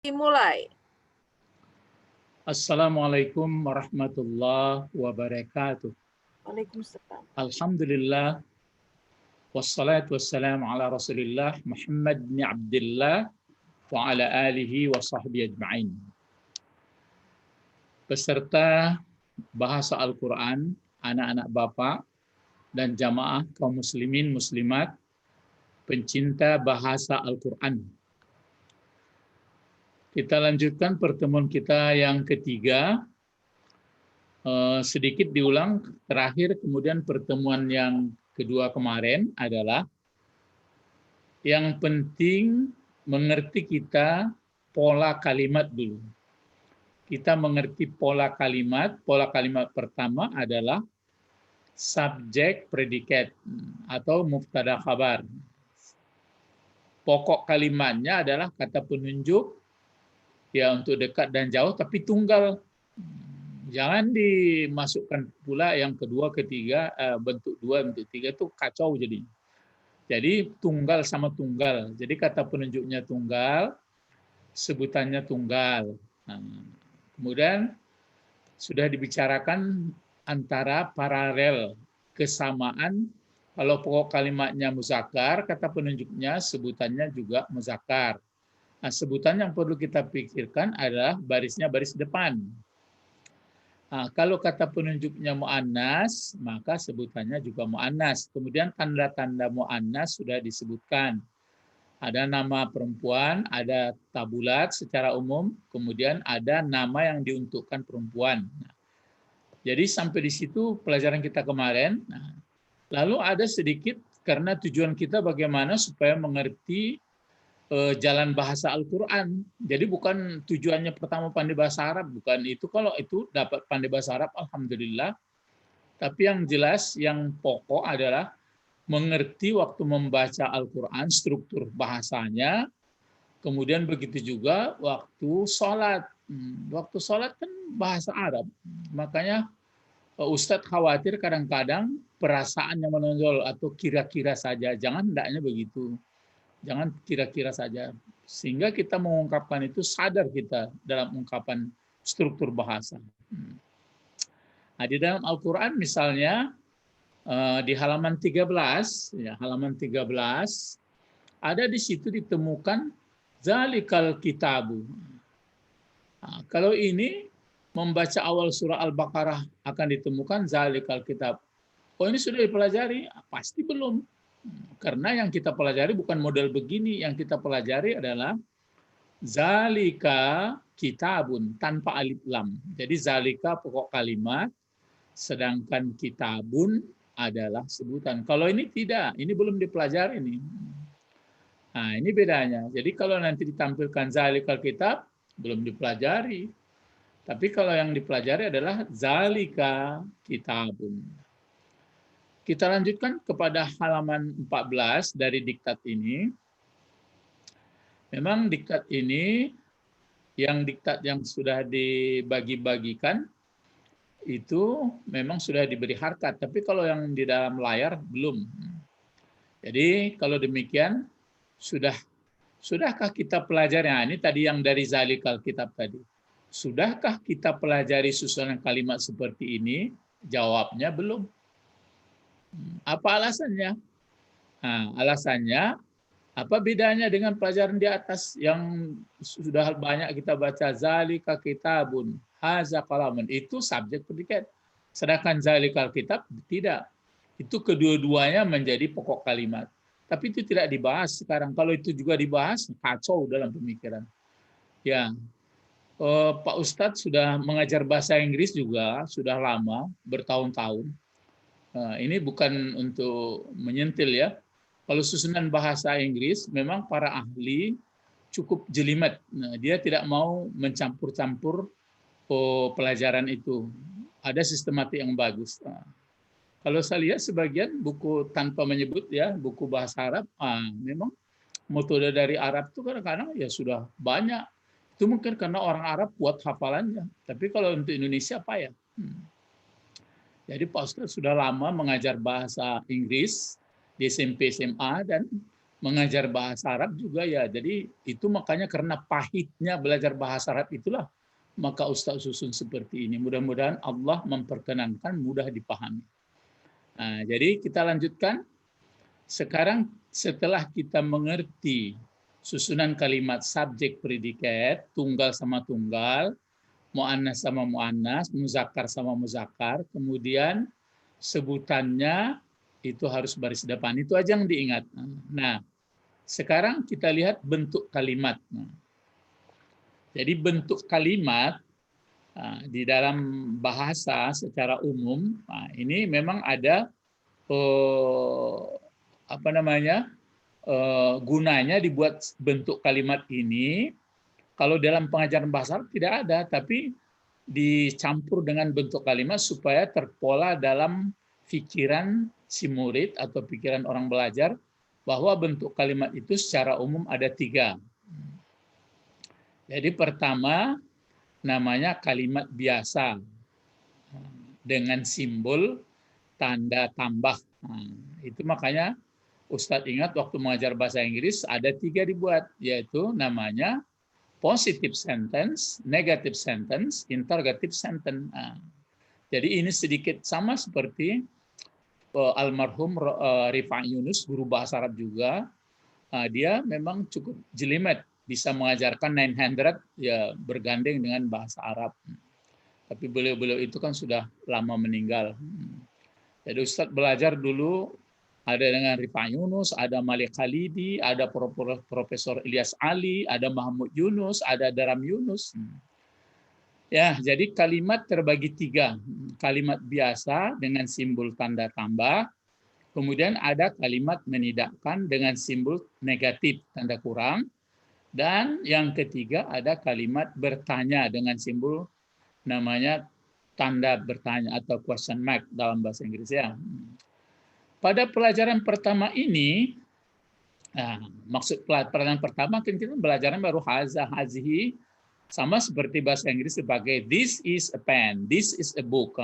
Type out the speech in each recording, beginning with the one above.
dimulai. Assalamualaikum warahmatullahi wabarakatuh. Waalaikumsalam. Alhamdulillah wassalatu wassalamu ala Rasulillah Muhammad bin Abdullah wa ala alihi wa sahbihi ajma'in. Peserta bahasa Al-Qur'an, anak-anak Bapak dan jamaah kaum muslimin muslimat pencinta bahasa Al-Qur'an. Kita lanjutkan pertemuan kita yang ketiga. Sedikit diulang terakhir, kemudian pertemuan yang kedua kemarin adalah yang penting mengerti kita pola kalimat dulu. Kita mengerti pola kalimat pertama adalah subjek predikat atau mubtada khabar. Pokok kalimatnya adalah kata penunjuk ya untuk dekat dan jauh tapi tunggal. Jangan dimasukkan pula yang kedua, ketiga, bentuk dua, bentuk tiga itu kacau jadinya. Jadi tunggal sama tunggal. Jadi kata penunjuknya tunggal, sebutannya tunggal. Nah, kemudian sudah dibicarakan antara paralel, kesamaan. Kalau pokok kalimatnya muzakkar, kata penunjuknya sebutannya juga muzakkar. Nah, sebutan yang perlu kita pikirkan adalah barisnya baris depan. Nah, kalau kata penunjuknya mu'annas, maka sebutannya juga mu'annas. Kemudian tanda-tanda mu'annas sudah disebutkan. Ada nama perempuan, ada tabulat secara umum, kemudian ada nama yang diuntukkan perempuan. Nah, jadi sampai di situ pelajaran kita kemarin. Nah, lalu ada sedikit, karena tujuan kita bagaimana supaya mengerti jalan bahasa Al-Quran. Jadi bukan tujuannya pertama pandai bahasa Arab, bukan itu. Kalau itu dapat pandai bahasa Arab, alhamdulillah. Tapi yang jelas, yang pokok adalah mengerti waktu membaca Al-Quran, struktur bahasanya, kemudian begitu juga waktu sholat. Waktu sholat kan bahasa Arab. Makanya Ustadz khawatir kadang-kadang perasaan yang menonjol atau kira-kira saja. Jangan hendaknya begitu. Jangan kira-kira saja. Sehingga kita mengungkapkan itu sadar kita dalam ungkapan struktur bahasa. Nah, di dalam Al-Quran misalnya di halaman 13, ya, halaman 13 ada di situ ditemukan zalikal kitabu. Nah, kalau ini membaca awal surah Al-Baqarah akan ditemukan zalikal kitab. Oh, ini sudah dipelajari? Pasti belum. Karena yang kita pelajari bukan model begini, yang kita pelajari adalah zalika kitabun tanpa alif lam. Jadi zalika pokok kalimat, sedangkan kitabun adalah sebutan. Kalau ini tidak, ini belum dipelajari nih. Nah, ini bedanya. Jadi kalau nanti ditampilkan zalikal kitab, belum dipelajari. Tapi kalau yang dipelajari adalah zalika kitabun. Kita lanjutkan kepada halaman 14 dari diktat ini. Memang diktat ini, diktat yang sudah dibagi-bagikan, itu memang sudah diberi harkat. Tapi kalau yang di dalam layar, belum. Jadi kalau demikian, sudahkah kita pelajari? Nah, ini tadi yang dari zalikal kitab tadi. Sudahkah kita pelajari susunan kalimat seperti ini? Jawabnya belum. Apa alasannya? Nah, alasannya apa bedanya dengan pelajaran di atas yang sudah banyak kita baca zalika kitabun, haza qalamun, itu subjek predikat. Sedangkan zalikal kitab tidak. Itu kedua-duanya menjadi pokok kalimat. Tapi itu tidak dibahas sekarang. Kalau itu juga dibahas, kacau dalam pemikiran. Ya, Pak Ustadz sudah mengajar bahasa Inggris juga sudah lama, bertahun-tahun. Ini bukan untuk menyentil ya. Kalau susunan bahasa Inggris, memang para ahli cukup jelimet. Nah, dia tidak mau mencampur-campur pelajaran itu. Ada sistematik yang bagus. Kalau saya lihat sebagian buku tanpa menyebut ya, buku bahasa Arab, memang metode dari Arab itu kadang-kadang ya sudah banyak. Itu mungkin karena orang Arab kuat hafalannya. Tapi kalau untuk Indonesia apa ya? Jadi Pak Ustadz sudah lama mengajar bahasa Inggris di SMP SMA dan mengajar bahasa Arab juga ya. Jadi itu makanya karena pahitnya belajar bahasa Arab itulah maka Ustaz susun seperti ini. Mudah-mudahan Allah memperkenankan mudah dipahami. Nah, jadi kita lanjutkan. Sekarang setelah kita mengerti susunan kalimat subjek predikat, tunggal sama tunggal, muannas sama muannas, muzakkar sama muzakkar, kemudian sebutannya itu harus baris depan. Itu aja yang diingat. Nah, sekarang kita lihat bentuk kalimat. Jadi bentuk kalimat di dalam bahasa secara umum, ini memang ada gunanya dibuat bentuk kalimat ini. Kalau dalam pengajaran bahasa Arab tidak ada, tapi dicampur dengan bentuk kalimat supaya terpola dalam pikiran si murid atau pikiran orang belajar bahwa bentuk kalimat itu secara umum ada 3. Jadi pertama namanya kalimat biasa dengan simbol tanda tambah. Itu makanya Ustadz ingat waktu mengajar bahasa Inggris ada 3 dibuat, yaitu namanya positive sentence, negative sentence, interrogative sentence. Jadi ini sedikit sama seperti almarhum Rifai Yunus, guru bahasa Arab juga. Dia memang cukup jelimet, bisa mengajarkan 900 ya bergandeng dengan bahasa Arab. Tapi beliau-beliau itu kan sudah lama meninggal. Jadi Ustadz belajar dulu ada dengan Rifai Yunus, ada Malik Khalidi, ada Profesor Ilyas Ali, ada Mahmud Yunus, ada Daram Yunus. Ya, jadi kalimat terbagi 3. Kalimat biasa dengan simbol tanda tambah, kemudian ada kalimat menidakkan dengan simbol negatif tanda kurang, dan yang ketiga ada kalimat bertanya dengan simbol namanya tanda bertanya atau question mark dalam bahasa Inggris ya. Pada pelajaran pertama ini, maksud pelajaran pertama kan kita belajaran baru haza, hazihi, sama seperti bahasa Inggris sebagai this is a pen, this is a book.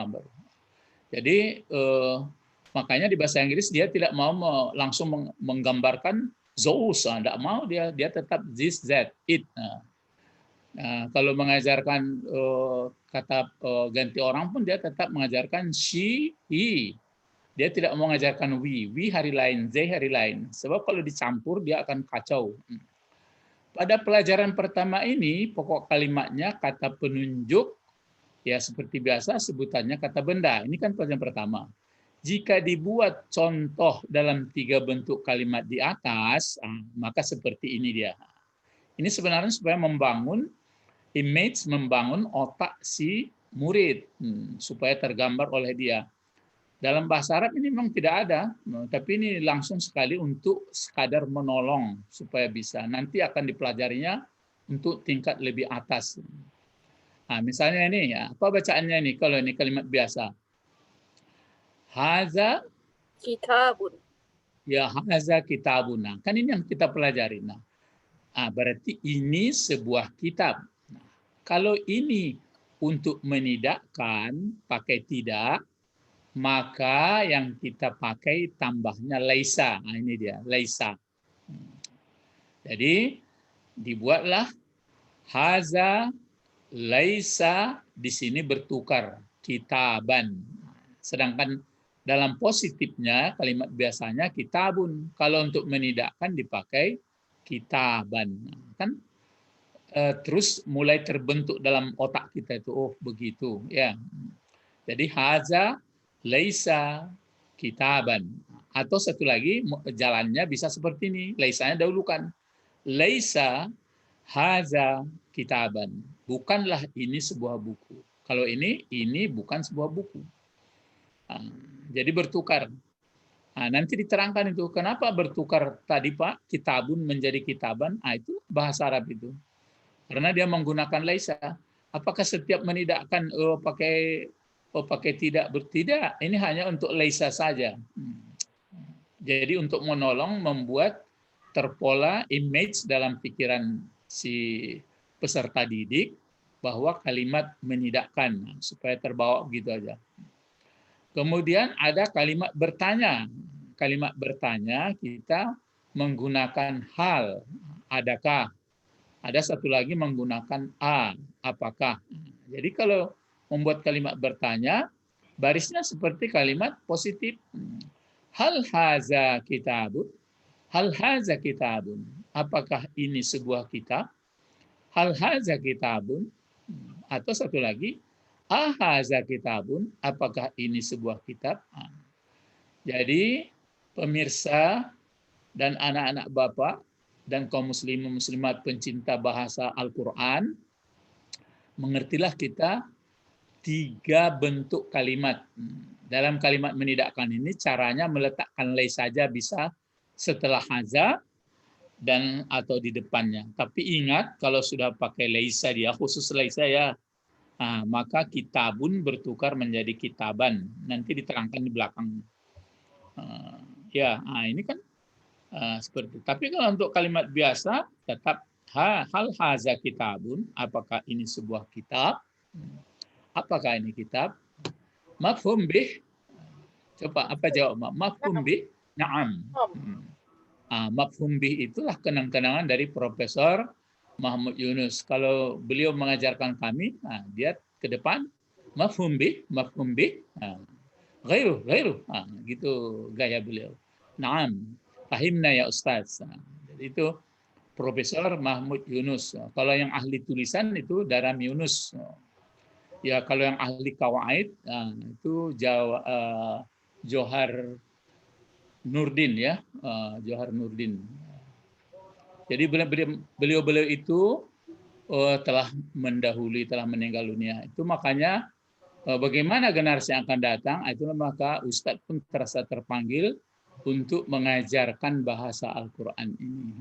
Jadi makanya di bahasa Inggris dia tidak mau langsung menggambarkan those, tidak mau dia tetap this, that, it. Kalau mengajarkan kata ganti orang pun dia tetap mengajarkan she, he. Dia tidak mau mengajarkan we hari lain, they hari lain. Sebab kalau dicampur dia akan kacau. Pada pelajaran pertama ini pokok kalimatnya kata penunjuk, ya seperti biasa sebutannya kata benda. Ini kan pelajaran pertama. Jika dibuat contoh dalam 3 bentuk kalimat di atas, maka seperti ini dia. Ini sebenarnya supaya membangun image, membangun otak si murid, supaya tergambar oleh dia. Dalam bahasa Arab ini memang tidak ada, tapi ini langsung sekali untuk sekadar menolong supaya bisa. Nanti akan dipelajarinya untuk tingkat lebih atas. Misalnya ini, ya, apa bacaannya ini? Kalau ini kalimat biasa. Haza kitabun. Ya, haza kitabuna. Kan ini yang kita pelajari. Berarti ini sebuah kitab. Kalau ini untuk menidakkan pakai tidak, maka yang kita pakai tambahnya laisa. Ini dia, laisa. Jadi dibuatlah haza laisa, di sini bertukar kitaban. Sedangkan dalam positifnya kalimat biasanya kitabun. Kalau untuk menidakkan dipakai kitaban. Kan terus mulai terbentuk dalam otak kita itu, oh begitu ya. Jadi haza laisa kitaban. Atau satu lagi jalannya bisa seperti ini. Laisanya dahulukan. Laisa haza kitaban. Bukanlah ini sebuah buku. Kalau ini bukan sebuah buku. Jadi bertukar. Nanti diterangkan itu. Kenapa bertukar tadi Pak? Kitabun menjadi kitaban. Itu bahasa Arab itu. Karena dia menggunakan laisa. Apakah setiap menidakkan pakai tidak bertidak? Ini hanya untuk laisa saja. Jadi untuk menolong membuat terpola image dalam pikiran si peserta didik bahwa kalimat menidakkan supaya terbawa gitu aja. Kemudian ada kalimat bertanya. Kalimat bertanya kita menggunakan hal, adakah. Ada satu lagi menggunakan a, apakah. Jadi kalau membuat kalimat bertanya, barisnya seperti kalimat positif. Hal haza kitabun. Hal haza kitabun. Apakah ini sebuah kitab? Hal haza kitabun. Atau satu lagi, ahaza kitabun. Apakah ini sebuah kitab? Jadi pemirsa dan anak-anak Bapak dan kaum muslimin muslimat pencinta bahasa Al-Quran, mengertilah kita 3 bentuk kalimat. Dalam kalimat menidakkan ini caranya meletakkan lay saja bisa setelah haza dan atau di depannya. Tapi ingat kalau sudah pakai laisa dia khusus laisa ya, maka kitabun bertukar menjadi kitaban. Nanti diterangkan di belakang. Ini kan seperti. Tapi kalau untuk kalimat biasa tetap hal haza kitabun. Apakah ini sebuah kitab? Apakah ini kitab? Mafhum bih. Coba apa jawab? Mafhum bih? Naam. Mafhum bih itulah kenang-kenangan dari Profesor Mahmud Yunus. Kalau beliau mengajarkan kami, dia ke depan mafhum bih. Ghairu. Gitu gaya beliau. Naam. Fahimna ya Ustaz. Jadi itu Profesor Mahmud Yunus. Kalau yang ahli tulisan itu Daram Yunus. Ya kalau yang ahli kawaid itu Johar Nurdin ya, Johar Nurdin. Jadi beliau itu telah mendahului, telah meninggal dunia. Itu makanya bagaimana generasi yang akan datang, itulah maka Ustadz pun terasa terpanggil untuk mengajarkan bahasa Al-Quran ini.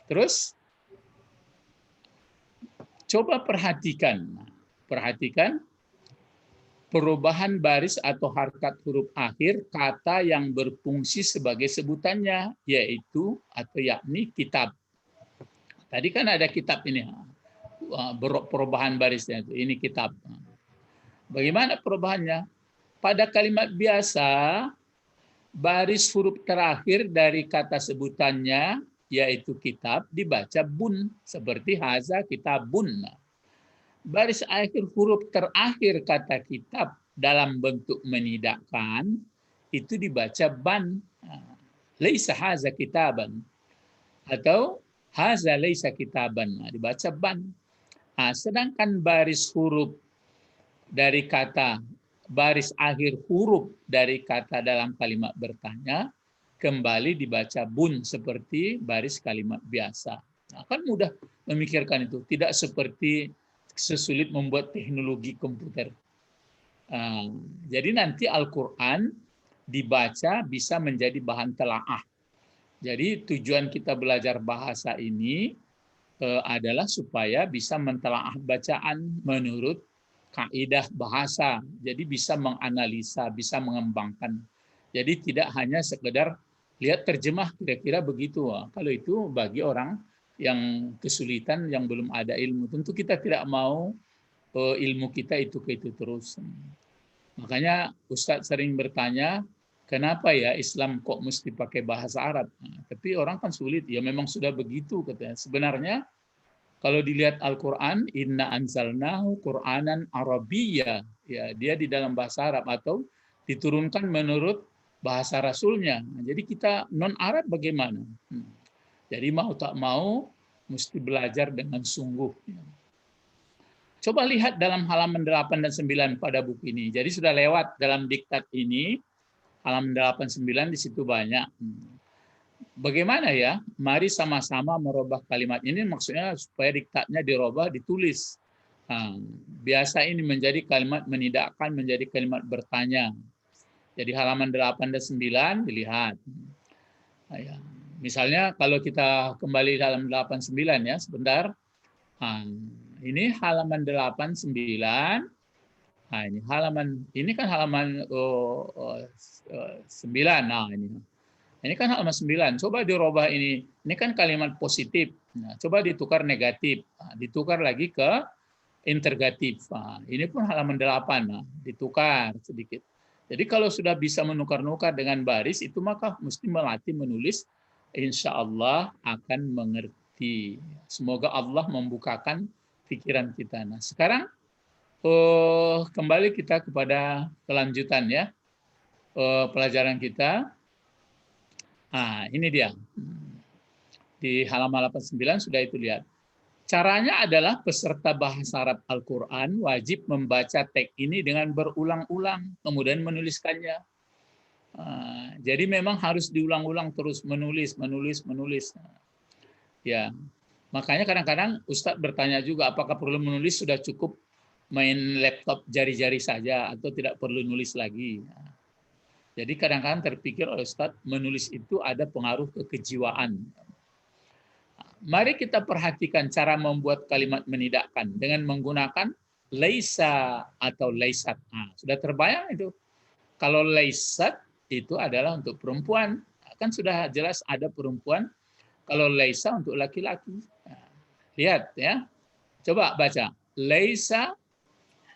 Terus, coba perhatikan perubahan baris atau harkat huruf akhir kata yang berfungsi sebagai sebutannya, yaitu atau yakni kitab. Tadi kan ada kitab ini, perubahan barisnya itu, ini kitab. Bagaimana perubahannya? Pada kalimat biasa, baris huruf terakhir dari kata sebutannya, yaitu kitab, dibaca bun, seperti haza kitabun. Baris akhir huruf terakhir kata kitab dalam bentuk menidakkan, itu dibaca ban. Laisa haza kitaban. Atau haza laisa kitaban. Dibaca ban. Sedangkan baris huruf dari kata, baris akhir huruf dari kata dalam kalimat bertanya kembali dibaca bun seperti baris kalimat biasa. Kan mudah memikirkan itu, tidak seperti sesulit membuat teknologi komputer. Jadi nanti Al-Quran dibaca bisa menjadi bahan telaah. Jadi tujuan kita belajar bahasa ini adalah supaya bisa mentelaah bacaan menurut kaidah bahasa. Jadi bisa menganalisa, bisa mengembangkan. Jadi tidak hanya sekedar lihat terjemah kira-kira begitu. Kalau itu bagi orang yang kesulitan, yang belum ada ilmu, tentu kita tidak mau ilmu kita itu terus. Makanya Ustadz sering bertanya, kenapa ya Islam kok mesti pakai bahasa Arab? Tapi orang kan sulit, ya memang sudah begitu katanya. Sebenarnya kalau dilihat Al-Quran, inna anzalnahu Qur'anan Arabiyya, ya dia di dalam bahasa Arab atau diturunkan menurut bahasa Rasulnya. Jadi kita non Arab bagaimana? Jadi mau tak mau mesti belajar dengan sungguh. Coba lihat dalam halaman 8 dan 9 pada buku ini. Jadi sudah lewat dalam diktat ini, halaman 8 9 di situ banyak. Bagaimana ya? Mari sama-sama merubah kalimat ini, maksudnya supaya diktatnya dirubah, ditulis. Biasa ini menjadi kalimat menidakkan, menjadi kalimat bertanya. Jadi halaman 8 dan 9 dilihat. Misalnya kalau kita kembali dalam 89 ya, sebentar. Ini halaman 89. Ini halaman, ini kan halaman 9. Nah, ini kan halaman 9. Coba dirubah ini. Ini kan kalimat positif. Coba ditukar negatif. Ditukar lagi ke intergatif. Ini pun halaman 8. Ditukar sedikit. Jadi kalau sudah bisa menukar-nukar dengan baris, itu maka mesti melatih menulis insya Allah akan mengerti. Semoga Allah membukakan pikiran kita. Nah, sekarang kembali kita kepada kelanjutan ya pelajaran kita. Nah, ini dia. Di halaman 89 sudah itu lihat. Caranya adalah peserta bahasa Arab Al-Quran wajib membaca teks ini dengan berulang-ulang, kemudian menuliskannya. Jadi memang harus diulang-ulang terus, menulis. Ya, makanya kadang-kadang Ustadz bertanya juga, apakah perlu menulis, sudah cukup main laptop jari-jari saja atau tidak perlu nulis lagi. Jadi kadang-kadang terpikir oleh Ustadz, menulis itu ada pengaruh ke kejiwaan. Mari kita perhatikan cara membuat kalimat menidakkan dengan menggunakan laisa atau laisat. Nah, sudah terbayang itu. Kalau laisat itu adalah untuk perempuan. Kan sudah jelas ada perempuan. Kalau laisa untuk laki-laki. Nah, lihat ya. Coba baca. Laisa,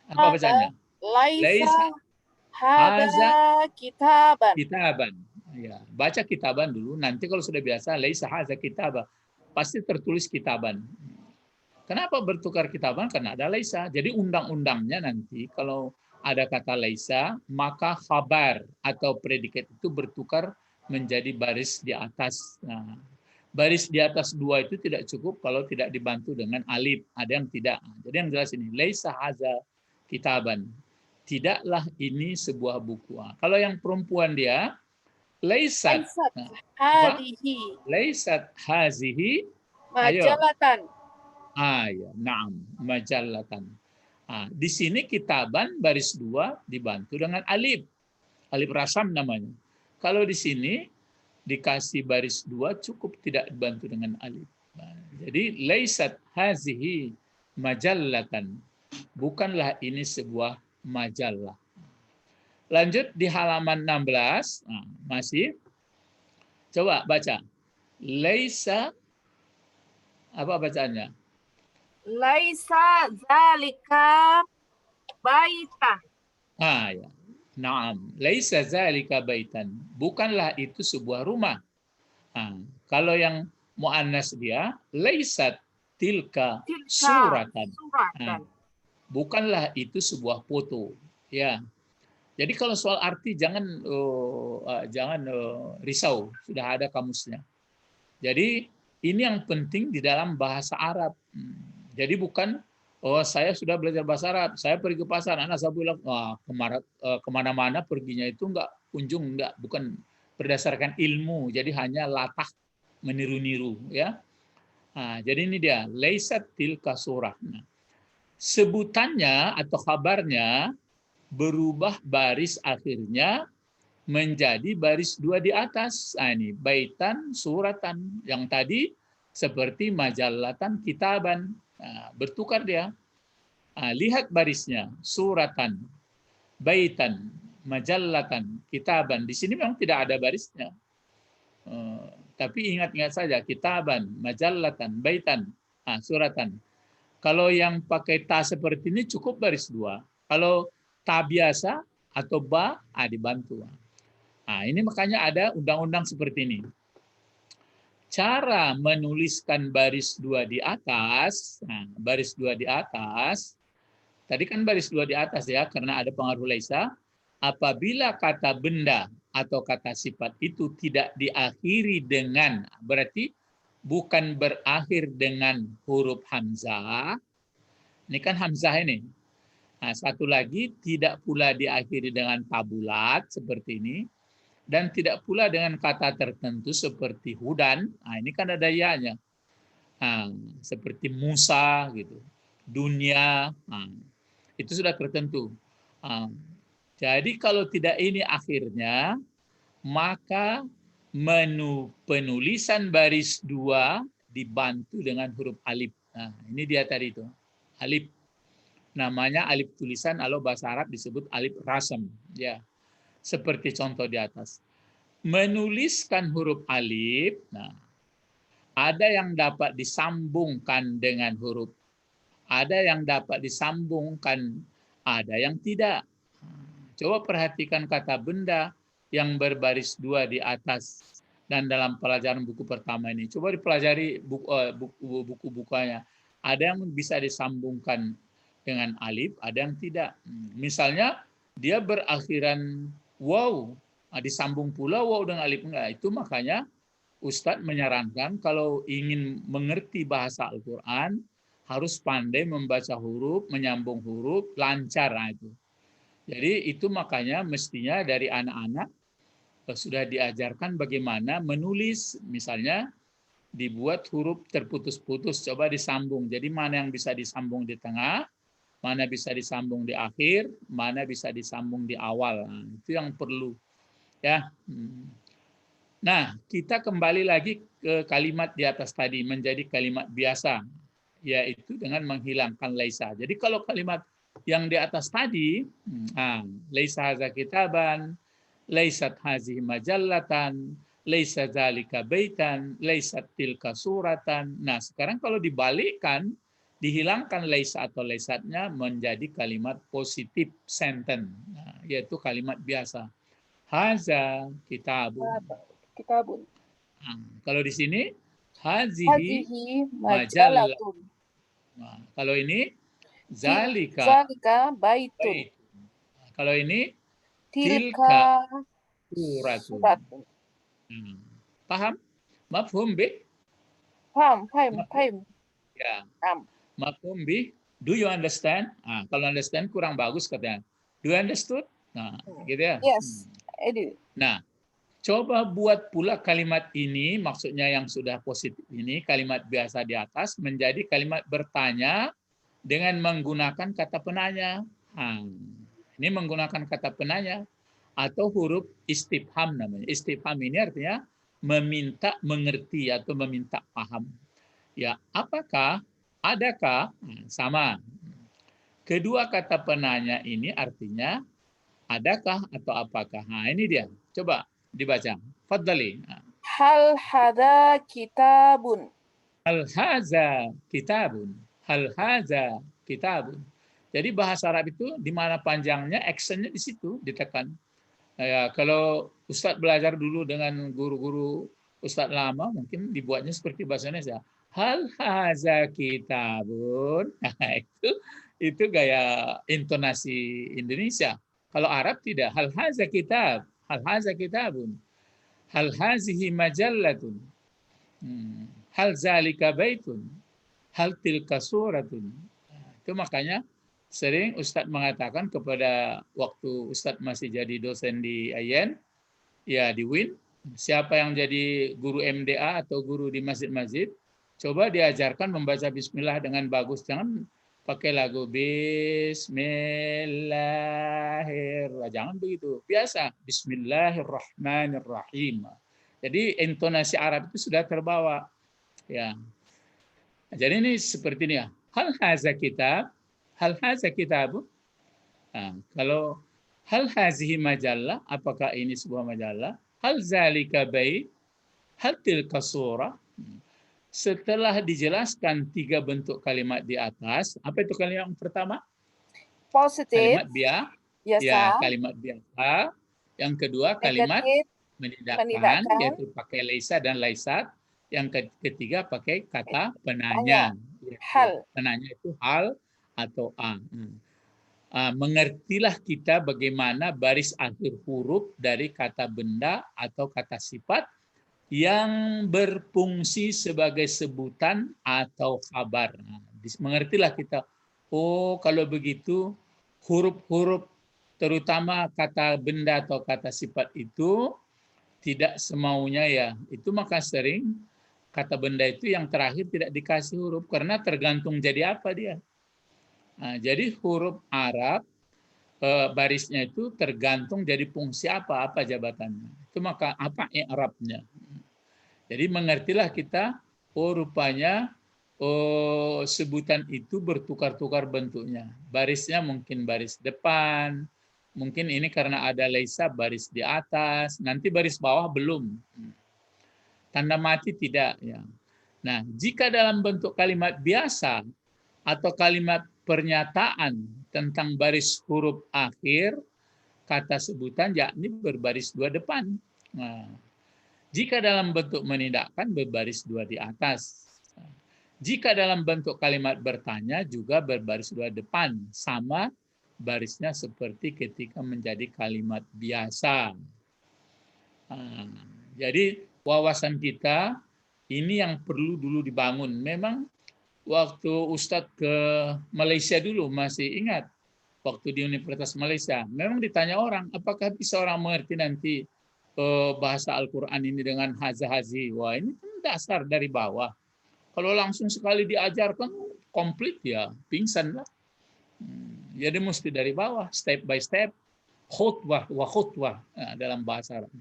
apa bacanya? Laisa haza kitaban. Ya, baca kitaban dulu. Nanti kalau sudah biasa, laisa haza kitaban. Pasti tertulis kitaban. Kenapa bertukar kitaban? Karena ada laisa. Jadi undang-undangnya nanti kalau ada kata laisa, maka khabar atau predikat itu bertukar menjadi baris di atas. Nah, baris di atas dua itu tidak cukup kalau tidak dibantu dengan alif. Ada yang tidak. Jadi yang jelas ini, laisa haza kitaban. Tidaklah ini sebuah buku. Kalau yang perempuan dia, laisat. Hadihi. Laisat hazihi. Majalatan. Ya, na'am, majallatan. Di sini kitaban baris dua dibantu dengan alif. Alif rasam namanya. Kalau di sini dikasih baris dua cukup tidak dibantu dengan alif. Jadi laisat hazihi majallatan. Bukanlah ini sebuah majalah. Lanjut di halaman 16. Masih. Coba baca. Laisa, apa bacaannya? Laisa zalika baitan. Ya. Naam. Laisa zalika baitan. Bukanlah itu sebuah rumah. Kalau yang muannas dia, laisat tilka suratan. Bukanlah itu sebuah foto. Ya. Jadi kalau soal arti jangan risau, sudah ada kamusnya. Jadi ini yang penting di dalam bahasa Arab. Jadi bukan saya sudah belajar bahasa Arab, saya pergi ke pasar, anak saya bilang kemana-mana perginya itu bukan berdasarkan ilmu, jadi hanya latah meniru-niru ya. Jadi ini dia laisat tilka surah. Sebutannya atau kabarnya berubah baris akhirnya menjadi baris dua di atas. Ini baitan suratan. Yang tadi seperti majallatan kitaban. Bertukar dia. Lihat barisnya. Suratan, baitan, majallatan, kitaban. Di sini memang tidak ada barisnya. Tapi ingat-ingat saja. Kitaban, majallatan, baitan, suratan. Kalau yang pakai ta seperti ini cukup baris dua. Kalau ta biasa atau ba, dibantu. Ini makanya ada undang-undang seperti ini. Cara menuliskan baris dua di atas, baris dua di atas, tadi kan baris dua di atas ya, karena ada pengaruh laisa. Apabila kata benda atau kata sifat itu tidak diakhiri dengan, berarti bukan berakhir dengan huruf hamzah. Ini kan hamzah ini. Satu lagi, tidak pula diakhiri dengan tabulat seperti ini. Dan tidak pula dengan kata tertentu seperti hudan. Ini kan ada ya-nya. Seperti Musa gitu. Dunia. Itu sudah tertentu. Jadi kalau tidak ini akhirnya, maka menu penulisan baris dua dibantu dengan huruf alif. Ini dia tadi itu. Alif. Namanya alif tulisan, kalau bahasa Arab disebut alif rasam. Ya. Seperti contoh di atas. Menuliskan huruf alif, ada yang dapat disambungkan dengan huruf, ada yang dapat disambungkan, ada yang tidak. Coba perhatikan kata benda yang berbaris dua di atas. dan dalam pelajaran buku pertama ini. Coba dipelajari buku-bukunya. Ada yang bisa disambungkan dengan alif, ada yang tidak. Misalnya dia berakhiran waw, disambung pula waw dengan alif enggak. Itu makanya Ustadz menyarankan kalau ingin mengerti bahasa Al-Quran, harus pandai membaca huruf, menyambung huruf, lancar. Nah, itu. Jadi itu makanya mestinya dari anak-anak sudah diajarkan bagaimana menulis, misalnya dibuat huruf terputus-putus, coba disambung. Jadi mana yang bisa disambung di tengah, mana bisa disambung di akhir, mana bisa disambung di awal. Nah, itu yang perlu. Ya. Nah, kita kembali lagi ke kalimat di atas tadi, menjadi kalimat biasa, yaitu dengan menghilangkan laisa. Jadi kalau kalimat yang di atas tadi, laisa hadza kitaban, laisat hazihi majallatan, laisa dzalika baitan, laisat tilka suratan. Nah, sekarang kalau dibalikkan, dihilangkan laisa atau laisatnya menjadi kalimat positif sentence, yaitu kalimat biasa. Haza kitabun. Kitabun. Kalau di sini hazihi majallah. Nah, kalau ini zalika baitun. Kalau ini Tilka suratun. Paham? Mafhum bih? Paham. Ya. Mafhum bih? Do you understand? Kalau understand kurang bagus katanya. Do you understood? Nah, gitu ya. Yes, I do. Nah, coba buat pula kalimat ini, maksudnya yang sudah positif ini, kalimat biasa di atas, menjadi kalimat bertanya dengan menggunakan kata penanya. Ini menggunakan kata penanya atau huruf istifham namanya. Istifham ini artinya meminta mengerti atau meminta paham. Ya, apakah, adakah, sama. Kedua kata penanya ini artinya adakah atau apakah. Nah, ini dia. Coba dibaca. Fadli. Hal hadza kitabun. Hal hadza kitabun. Hal hadza kitabun. Jadi bahasa Arab itu di mana panjangnya, actionnya di situ ditekan. Ya, kalau Ustadz belajar dulu dengan guru-guru Ustadz lama, mungkin dibuatnya seperti bahasa Indonesia. Hal haza kitabun. Nah, itu gaya intonasi Indonesia. Kalau Arab tidak. Hal haza kitab. Hal haza kitabun. Hal hazihi majallatun. Hal zalika baitun. Hal tilka suratun. Itu makanya sering Ustadz mengatakan kepada waktu Ustadz masih jadi dosen di AYN, ya di WIN, siapa yang jadi guru MDA atau guru di masjid-masjid, coba diajarkan membaca bismillah dengan bagus. Jangan pakai lagu bismillahirrahmanirrahim. Jangan begitu. Biasa, bismillahirrahmanirrahim. Jadi intonasi Arab itu sudah terbawa. Ya. Jadi ini seperti ini ya. Hal haza kitab. Hal haza kitabun? Kalau hal hazihi majallah, apakah ini sebuah majallah? Hal zalika bait? Hal tilka surah? Setelah dijelaskan tiga bentuk kalimat di atas, apa itu kalimat yang pertama? Positif. Kalimat biasa. Biasa. Ya, kalimat biasa. Yang kedua kalimat menidakkan, yaitu pakai laisa dan laisat. Yang ketiga pakai kata penanya. Hal. Penanya itu hal atau mengertilah kita bagaimana baris akhir huruf dari kata benda atau kata sifat yang berfungsi sebagai sebutan atau kabar. Mengertilah kita, oh kalau begitu huruf-huruf terutama kata benda atau kata sifat itu tidak semaunya ya. Itu maka sering kata benda itu yang terakhir tidak dikasih huruf karena tergantung jadi apa dia. Nah, jadi huruf Arab barisnya itu tergantung jadi fungsi apa jabatannya. Itu maka apa i'rabnya. Jadi mengertilah kita, oh rupanya sebutan itu bertukar-tukar bentuknya. Barisnya mungkin baris depan, mungkin ini karena ada laisa baris di atas, nanti baris bawah belum. Tanda mati tidak ya. Nah, jika dalam bentuk kalimat biasa atau kalimat pernyataan tentang baris huruf akhir kata sebutan yakni berbaris dua depan. Nah, Jika dalam bentuk menidakkan, berbaris 2 di atas. Jika dalam bentuk kalimat bertanya, juga berbaris 2 depan. Sama barisnya seperti ketika menjadi kalimat biasa. Jadi wawasan kita ini yang perlu dulu dibangun. Memang waktu Ustadz ke Malaysia dulu, masih ingat, waktu di Universitas Malaysia, memang ditanya orang, apakah bisa orang mengerti nanti bahasa Al-Quran ini dengan haza-hazi. Wah, ini kan dasar dari bawah. Kalau langsung sekali diajarkan, komplit ya, pingsan lah. Jadi mesti dari bawah, step by step, khutbah wa khutbah dalam bahasa Arab.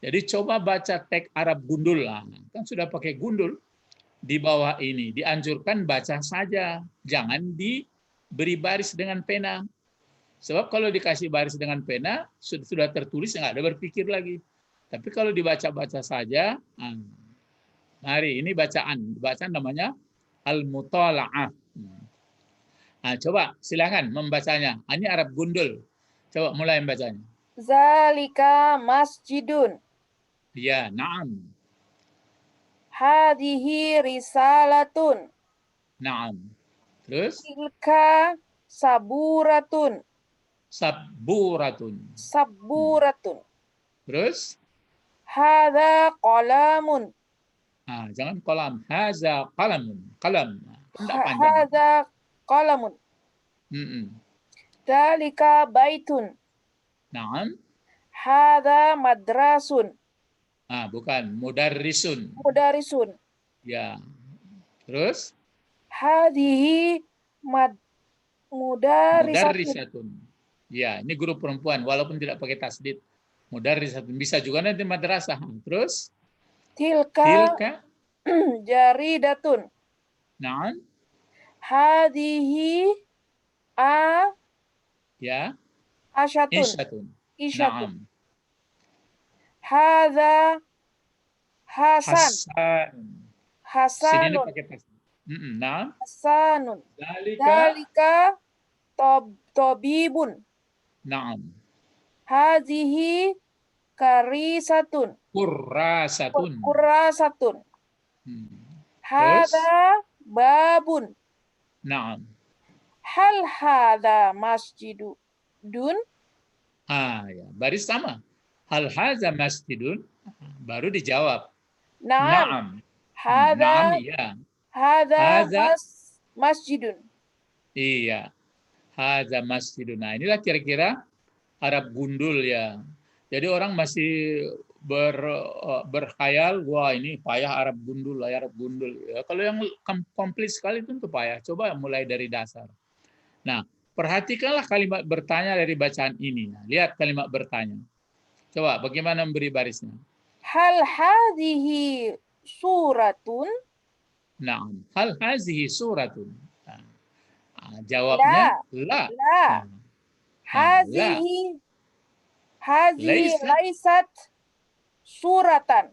Jadi coba baca teks Arab gundul lah, kan sudah pakai gundul di bawah ini. Dianjurkan baca saja, jangan diberi baris dengan pena. Sebab kalau dikasih baris dengan pena, sudah tertulis, nggak ada berpikir lagi. Tapi kalau dibaca-baca saja, mari ini bacaan namanya al-mutala'ah. Nah, coba silakan membacanya. Ini Arab gundul. Coba mulai membacanya. Zalika masjidun. Ya, na'am. Hadihi risalatun. Na'am. Terus? Tilka saburatun. Saburatun. Saburatun. Terus? Hadza qalamun. Jangan qalam. Haza qalamun. Qalam. Tidak panjang. Hadza qalamun. Dzalika baitun. Na'am. Hadza madrasun. Bukan. Mudarrisun. Mudarisun. Ya. Terus? Hadihi mudarisatun. Mudarrisatun. Ya, ini guru perempuan walaupun tidak pakai tasdid. Mudarrisatun. Bisa juga nanti madrasah. Terus? Tilka jaridatun. Na'am. Hadihi Ya. asyatun. Isyatun. Isyatun. Na'am. Hadza hasan. Sini ini Hasanun. pakai tasdid. Na'am. Hasanun. Dalika. Dalika tabibun. Na'am. Hazihi karisatun. Kurrasatun. Kurasatun. Hadza babun. Na'am. Hal hadza masjidun? Ya, baris sama. Hal hadza masjidun? Baru dijawab. Naam. Na'am, Hadza iya. hadza masjidun. Iya. Hadza masjidun. Nah, inilah kira-kira Arab gundul ya. Jadi orang masih berkhayal, wah ini payah Arab gundul, Arab gundul. Ya, kalau yang komplit sekali tentu payah. Coba mulai dari dasar. Nah, perhatikanlah kalimat bertanya dari bacaan ini. Nah, lihat kalimat bertanya. Coba bagaimana memberi barisnya. Hal hadhihi suratun? Naam. Hal hazihi suratun? Jawabnya la. La. Hazihi laisat suratan.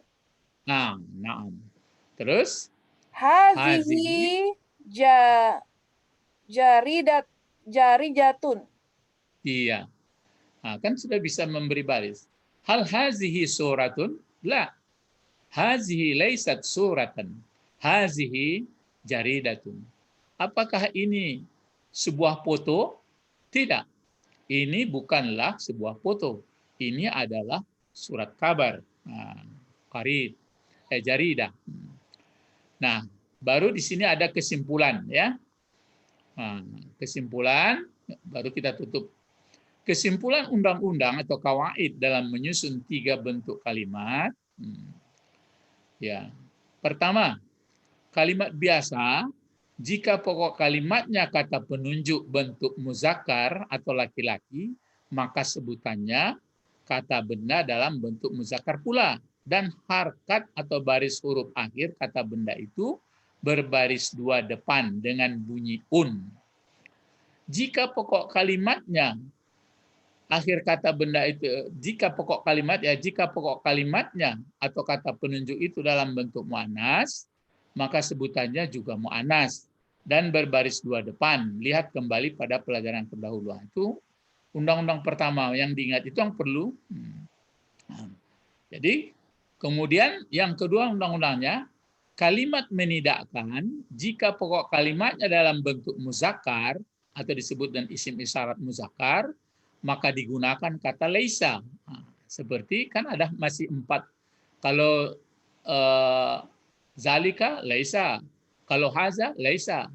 Naam. Terus? Hazihi jarijatun. Iya. Kan sudah bisa memberi baris. Hal hazihi suratun? La. Hazihi laisat suratan. Hazihi jaridatun. Apakah ini sebuah foto? Tidak. Ini bukanlah sebuah foto. Ini adalah surat kabar. Qarid. Jaridah. Nah, baru di sini ada kesimpulan ya. Kesimpulan baru kita tutup. Kesimpulan undang-undang atau kawaid dalam menyusun 3 bentuk kalimat. Ya. Pertama, kalimat biasa jika pokok kalimatnya kata penunjuk bentuk muzakkar atau laki-laki, maka sebutannya kata benda dalam bentuk muzakkar pula. Dan harkat atau baris huruf akhir kata benda itu berbaris 2 depan dengan bunyi un. Jika pokok kalimatnya akhir kata benda itu, jika pokok kalimatnya atau kata penunjuk itu dalam bentuk muannas, maka sebutannya juga muannas dan berbaris 2 depan. Lihat kembali pada pelajaran pendahuluan itu undang-undang pertama yang diingat itu yang perlu. Jadi Kemudian yang kedua undang-undangnya, kalimat menidakkan jika pokok kalimatnya dalam bentuk muzakkar atau disebut dengan isim isyarat muzakkar, maka digunakan kata laisa. Nah, seperti kan ada masih 4. Kalau zalika laisa, kalau haza laisa,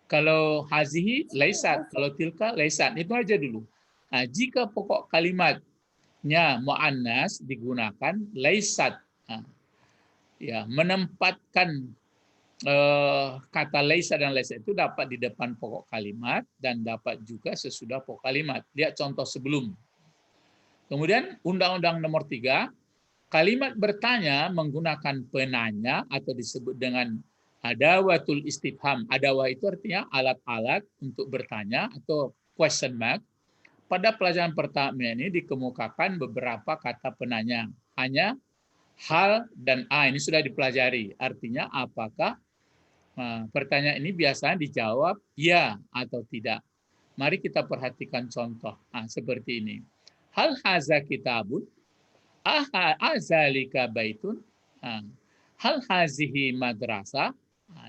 kalau hazihi laisat, kalau tilka laisat. Itu aja dulu. Nah, jika pokok kalimatnya muannas digunakan laisat. Nah, ya, menempatkan kata laisa dan laisa itu dapat di depan pokok kalimat dan dapat juga sesudah pokok kalimat. Lihat contoh sebelum. Kemudian Undang-Undang Nomor 3, kalimat bertanya menggunakan penanya atau disebut dengan adawatul istifham. Adawah itu artinya alat-alat untuk bertanya atau question mark. Pada pelajaran pertama ini dikemukakan beberapa kata penanya. Hanya hal dan a ini sudah dipelajari. Artinya apakah pertanyaan ini biasanya dijawab ya atau tidak. Mari kita perhatikan contoh. Seperti ini. Hal haza kitabun? Azalika baitun? Hal hazihi madrasah?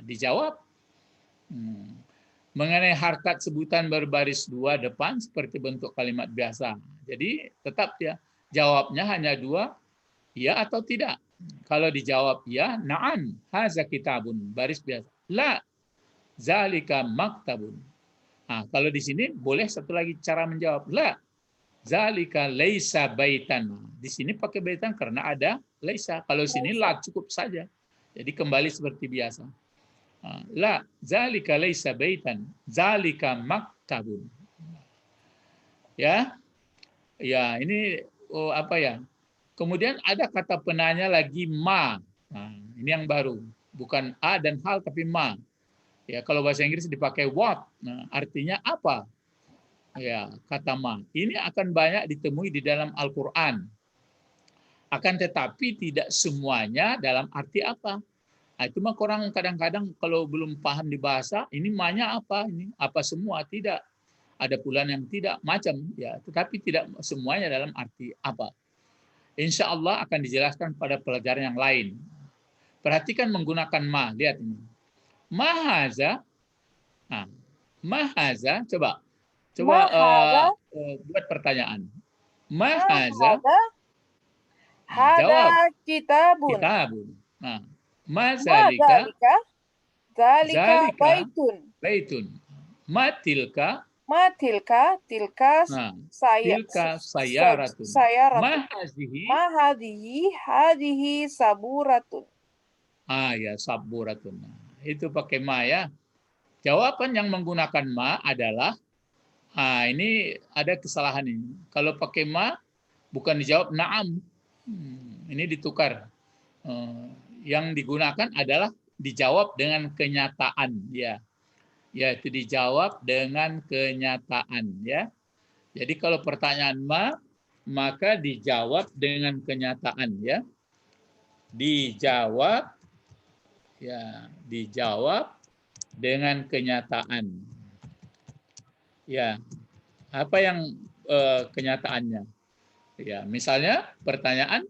Dijawab. Mengenai harkat sebutan berbaris 2 depan seperti bentuk kalimat biasa. Jadi tetap ya, jawabnya hanya 2, ya atau tidak. Kalau dijawab ya, na'am, haza kitabun, baris biasa. La, zalika maktabun. Kalau di sini boleh satu lagi cara menjawab. La, zalika laisa baitan. Di sini pakai baitan karena ada laisa. Kalau sini la cukup saja. Jadi kembali seperti biasa. La, zalika laisa baitan, zalika maktabun. Ya, ya ini apa ya? Kemudian ada kata penanya lagi ma. Ini yang baru, bukan a dan hal tapi ma. Ya, kalau bahasa Inggris dipakai what. Artinya apa? Ya, kata ma. Ini akan banyak ditemui di dalam Al-Qur'an. Akan tetapi tidak semuanya dalam arti apa. Itu mah orang kadang-kadang kalau belum paham di bahasa, ini ma-nya apa? Ini apa semua? Tidak. Ada pula yang tidak, macam ya, tetapi tidak semuanya dalam arti apa. Insya Allah akan dijelaskan pada pelajaran yang lain. Perhatikan menggunakan ma, lihat ini. Mahaza, mahaza, coba buat pertanyaan. Mahaza, jawab. kitabun. Mazalika, zalika baitun. Matilka, tilka sayaratun. Hadihi saburatun. Ya, saburatun. Itu pakai ma ya. Jawaban yang menggunakan ma adalah, ini ada kesalahan ini. Kalau pakai ma, bukan dijawab na'am. Ini ditukar. Yang digunakan adalah dijawab dengan kenyataan, ya. Yaitu dijawab dengan kenyataan, ya. Jadi kalau pertanyaan ma, maka dijawab dengan kenyataan, ya. Dijawab dengan kenyataan. Ya. Apa yang kenyataannya? Ya, misalnya pertanyaan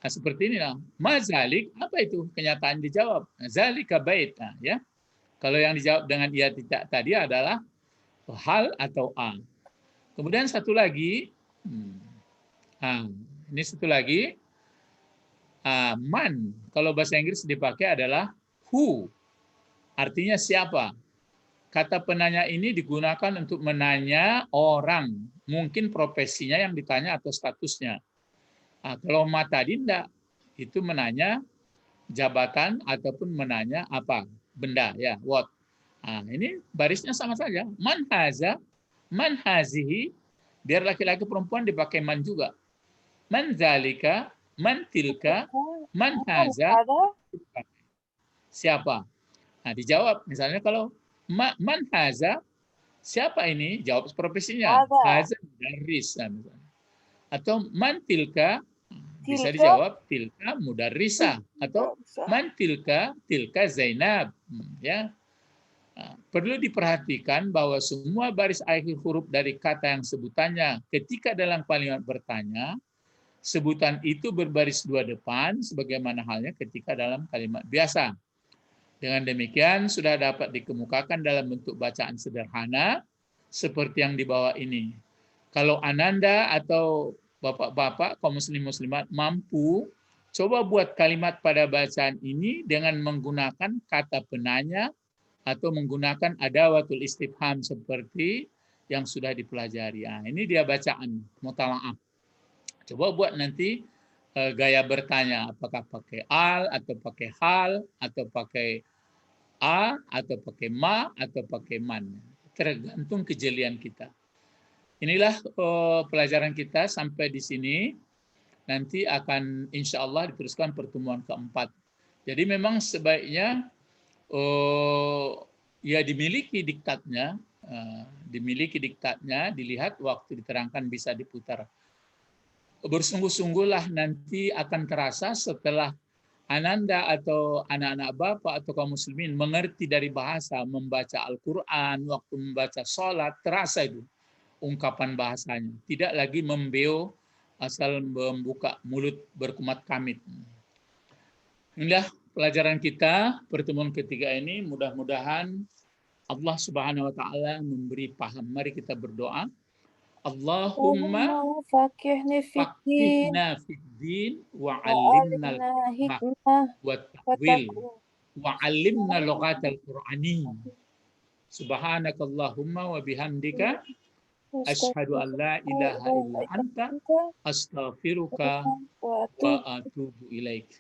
seperti ini lah. Mazalik, apa itu? Kenyataan dijawab. Zalika bait. Ya. Kalau yang dijawab dengan iya tidak tadi adalah hal atau a. Kemudian satu lagi, ini satu lagi, man. Kalau bahasa Inggris dipakai adalah who. Artinya siapa. Kata penanya ini digunakan untuk menanya orang. Mungkin profesinya yang ditanya atau statusnya. Kalau ma tadi enggak, itu menanya jabatan ataupun menanya apa, benda ya, what. Ini barisnya sama saja. Man haza, man hazihi, biar laki-laki perempuan dipakai man juga. Man zalika, man tilka, man haza, siapa. Dijawab misalnya kalau man haza, siapa ini? Jawab profesinya. Haza mudarris. Atau man tilka, bisa dijawab tilka mudarrisah atau man tilka Zainab, ya. Perlu diperhatikan bahwa semua baris akhir huruf dari kata yang sebutannya ketika dalam kalimat bertanya sebutan itu berbaris dua depan sebagaimana halnya ketika dalam kalimat biasa. Dengan demikian sudah dapat dikemukakan dalam bentuk bacaan sederhana seperti yang di bawah ini. Kalau Ananda atau bapak-bapak kaum muslim muslimat mampu, coba buat kalimat pada bacaan ini dengan menggunakan kata penanya atau menggunakan adawatul istifham seperti yang sudah dipelajari. Nah, ini dia bacaan mutala'ah. Coba buat nanti gaya bertanya, apakah pakai al, atau pakai hal, atau pakai a, atau pakai ma, atau pakai man. Tergantung kejelian kita. Inilah pelajaran kita sampai di sini. Nanti akan insya Allah diteruskan pertemuan keempat. Jadi memang sebaiknya ya dimiliki diktatnya, dilihat waktu diterangkan bisa diputar. Bersungguh-sungguhlah nanti akan terasa setelah Ananda atau anak-anak Bapak atau kaum muslimin mengerti dari bahasa, membaca Al-Quran, waktu membaca sholat, terasa itu ungkapan bahasanya. Tidak lagi membeo asal membuka mulut berkumat kamit. Inilah pelajaran kita, pertemuan ketiga ini. Mudah-mudahan Allah Subhanahu wa Ta'ala memberi paham. Mari kita berdoa. Allahumma fakihni fiddin faqihna fiddin wa wa 'allimna alimna al-hikmah hikmah wa wa ta'wil taqwa. wa 'allimna lughatal Qur'ani. Subhanakallahumma wa bihamdika asyhadu an la ilaha illa anta astaghfiruka wa atubu ilaik.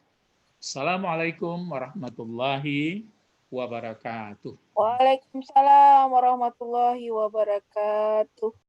Assalamualaikum warahmatullahi wabarakatuh. Waalaikumsalam warahmatullahi wabarakatuh.